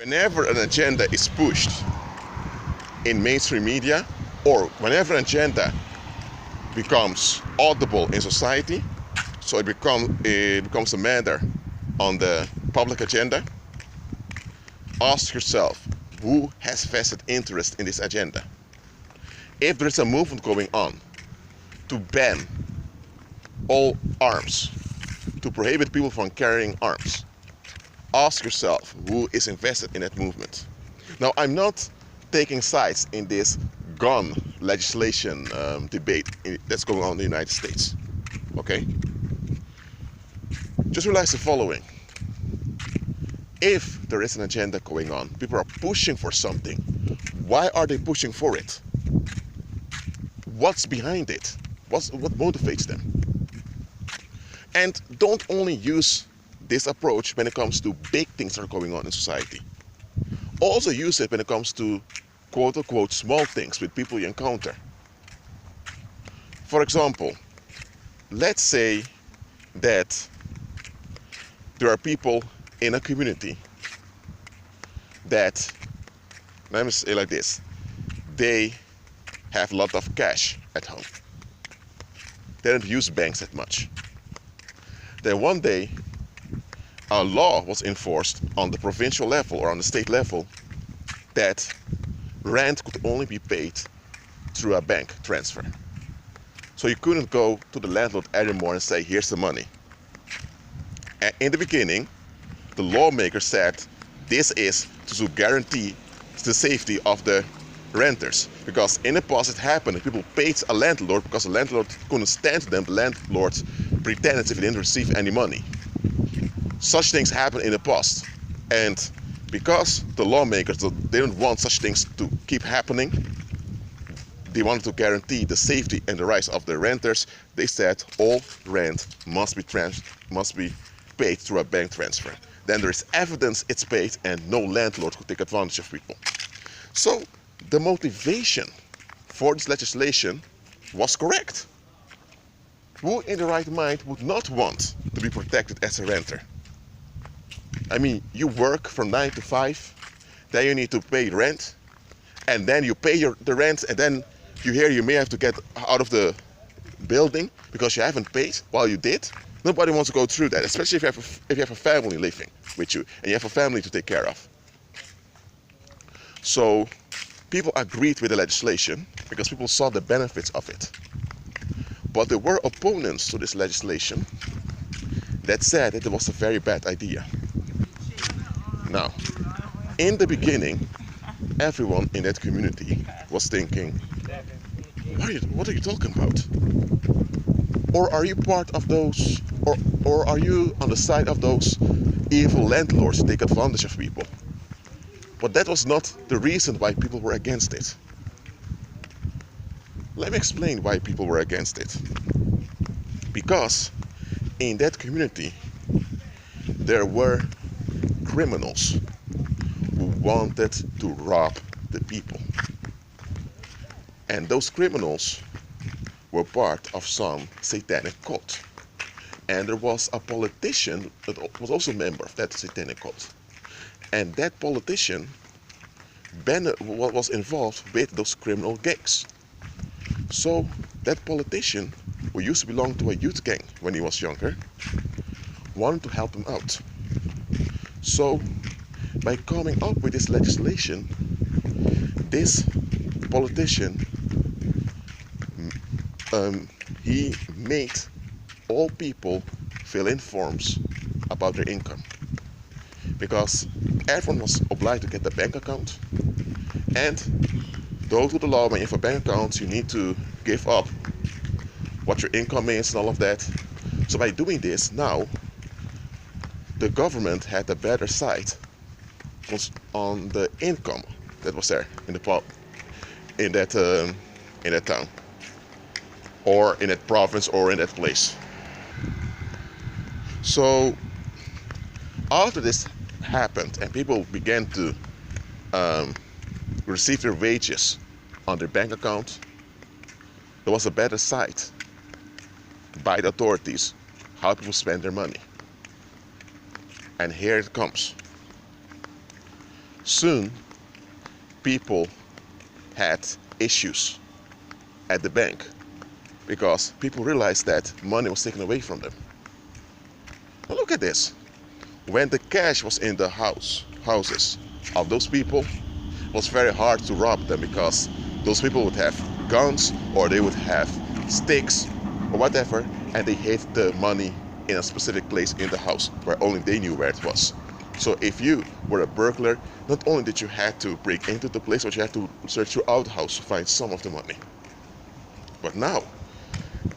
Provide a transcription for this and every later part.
Whenever an agenda is pushed in mainstream media, or whenever an agenda becomes audible in society, so it becomes a matter on the public agenda, ask yourself who has vested interest in this agenda. If there is a movement going on to ban all arms, to prohibit people from carrying arms, ask yourself who is invested in that movement. Now, I'm not taking sides in this gun legislation debate that's going on in the United States. Okay? Just realize the following. If there is an agenda going on, people are pushing for something, why are they pushing for it? What's behind it? What motivates them? And don't only use this approach when it comes to big things that are going on in society. Also use it when it comes to quote-unquote small things with people you encounter. For example, let's say that there are people in a community that, let me say like this, they have a lot of cash at home. They don't use banks that much. Then one day, a law was enforced on the provincial level or on the state level that rent could only be paid through a bank transfer. So you couldn't go to the landlord anymore and say, here's the money. And in the beginning, the lawmaker said this is to guarantee the safety of the renters. Because in the past it happened that people paid a landlord because the landlord couldn't stand them. The landlord pretended if he didn't receive any money. Such things happened in the past. And because the lawmakers didn't want such things to keep happening, they wanted to guarantee the safety and the rights of the renters. They said all rent must be paid through a bank transfer. Then there is evidence it's paid and no landlord could take advantage of people. So the motivation for this legislation was correct. Who in the right mind would not want to be protected as a renter? I mean, you work from 9 to 5, then you need to pay rent, and then you pay the rent, and then you may have to get out of the building because you haven't paid while you did. Nobody wants to go through that, especially if you have a family living with you and you have a family to take care of. So people agreed with the legislation because people saw the benefits of it. But there were opponents to this legislation that said that it was a very bad idea. Now, in the beginning, everyone in that community was thinking, what are you talking about? Or are you part of those, or are you on the side of those evil landlords who take advantage of people? But that was not the reason why people were against it. Let me explain why people were against it. Because in that community, there were criminals who wanted to rob the people. And those criminals were part of some satanic cult. And there was a politician that was also a member of that satanic cult. And that politician was involved with those criminal gangs. So that politician, who used to belong to a youth gang when he was younger, wanted to help him out. So by coming up with this legislation, this politician, he made all people fill in forms about their income. Because everyone was obliged to get a bank account, and though to the law, when you have a bank account, you need to give up what your income is and all of that. So by doing this, now the government had a better sight on the income that was there in that town, or in that province, or in that place. So after this happened and people began to receive their wages on their bank account, there was a better sight by the authorities how people spend their money. And here it comes. Soon, people had issues at the bank because people realized that money was taken away from them. Now look at this. When the cash was in the houses of those people, it was very hard to rob them because those people would have guns or they would have sticks or whatever, and they hid the money in a specific place in the house where only they knew where it was. So if you were a burglar, not only did you have to break into the place, but you had to search throughout the house to find some of the money. But now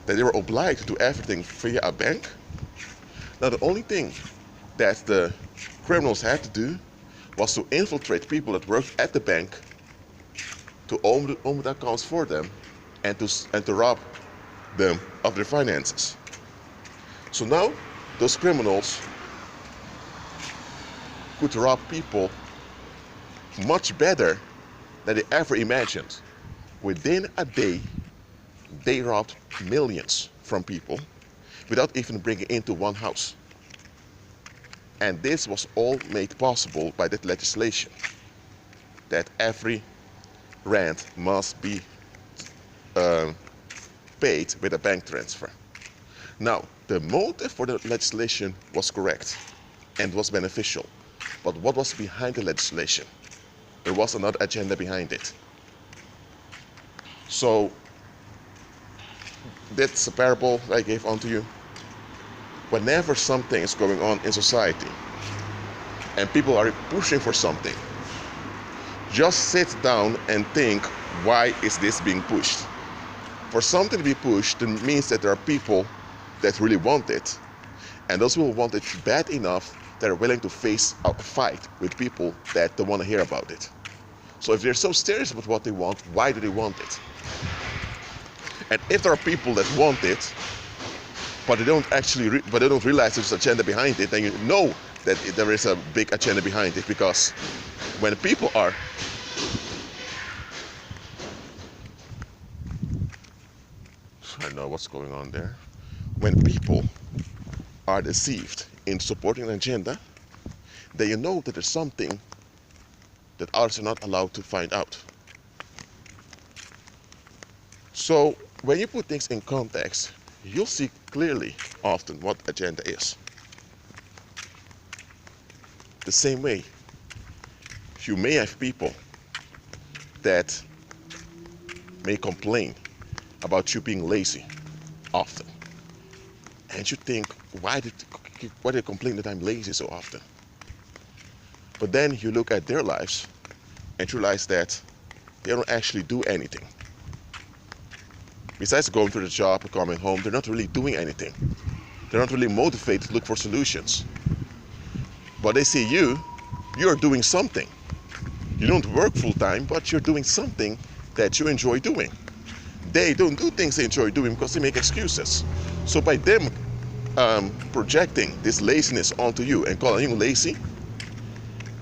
that they were obliged to do everything via a bank, now the only thing that the criminals had to do was to infiltrate people that worked at the bank, to open the accounts for them, and to rob them of their finances. So now those criminals could rob people much better than they ever imagined. Within a day, they robbed millions from people without even bringing into one house. And this was all made possible by that legislation, that every rent must be paid with a bank transfer. Now, the motive for the legislation was correct and was beneficial. But what was behind the legislation? There was another agenda behind it. So, that's a parable I gave unto you. Whenever something is going on in society and people are pushing for something, just sit down and think, why is this being pushed? For something to be pushed, it means that there are people that really want it. And those people want it bad enough that are willing to face a fight with people that don't want to hear about it. So if they're so serious about what they want, why do they want it? And if there are people that want it, but they don't realize there's an agenda behind it, then you know that there is a big agenda behind it, because when people are I don't know what's going on there. When people are deceived in supporting an agenda, then you know that there's something that others are not allowed to find out. So when you put things in context, you'll see clearly often what agenda is. The same way, you may have people that may complain about you being lazy often. And you think, why do they complain that I'm lazy so often? But then you look at their lives and you realize that they don't actually do anything. Besides going to the job and coming home, they're not really doing anything. They're not really motivated to look for solutions. But they see you're doing something. You don't work full time, but you're doing something that you enjoy doing. They don't do things they enjoy doing because they make excuses. So by them projecting this laziness onto you and calling you lazy,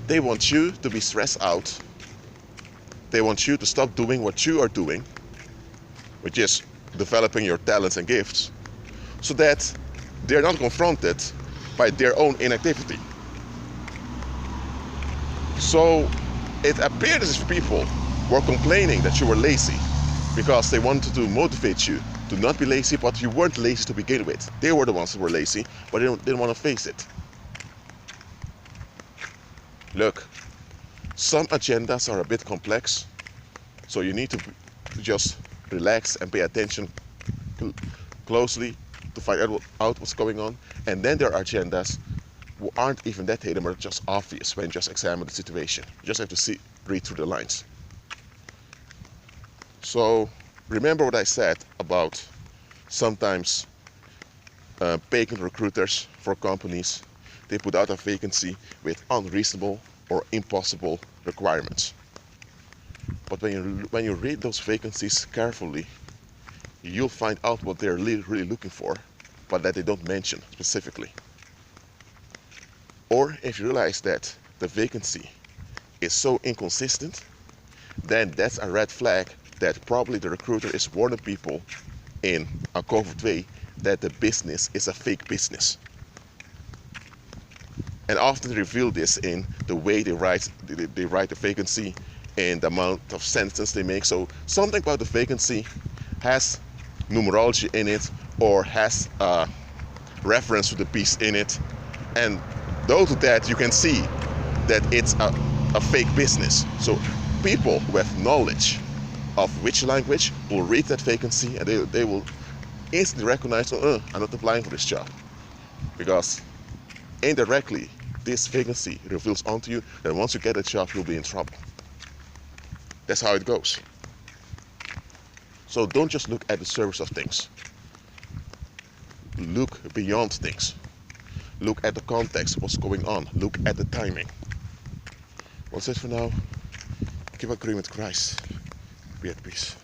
they want you to be stressed out. They want you to stop doing what you are doing, which is developing your talents and gifts, so that they're not confronted by their own inactivity. So it appeared as if people were complaining that you were lazy because they wanted to motivate you to not be lazy, but you weren't lazy to begin with. They were the ones who were lazy, but they didn't want to face it. Look, some agendas are a bit complex, so you need to just relax and pay attention closely to find out what's going on. And then there are agendas who aren't even that hidden, but just obvious when you just examine the situation. You just have to read through the lines. So remember what I said about sometimes vacant recruiters for companies. They put out a vacancy with unreasonable or impossible requirements. But when you read those vacancies carefully, you'll find out what they're really looking for, but that they don't mention specifically. Or if you realize that the vacancy is so inconsistent, then that's a red flag that probably the recruiter is warning people in a covert way that the business is a fake business. And often they reveal this in the way they write the vacancy and the amount of sentence they make. So something about the vacancy has numerology in it or has a reference to the piece in it. And due to that, you can see that it's a fake business. So people who have knowledge of which language will read that vacancy and they will instantly recognize, oh, I'm not applying for this job. Because indirectly, this vacancy reveals onto you that once you get a job, you'll be in trouble. That's how it goes. So don't just look at the surface of things. Look beyond things. Look at the context, what's going on. Look at the timing. Well, that's it for now. Keep agreeing with Christ. Be at peace.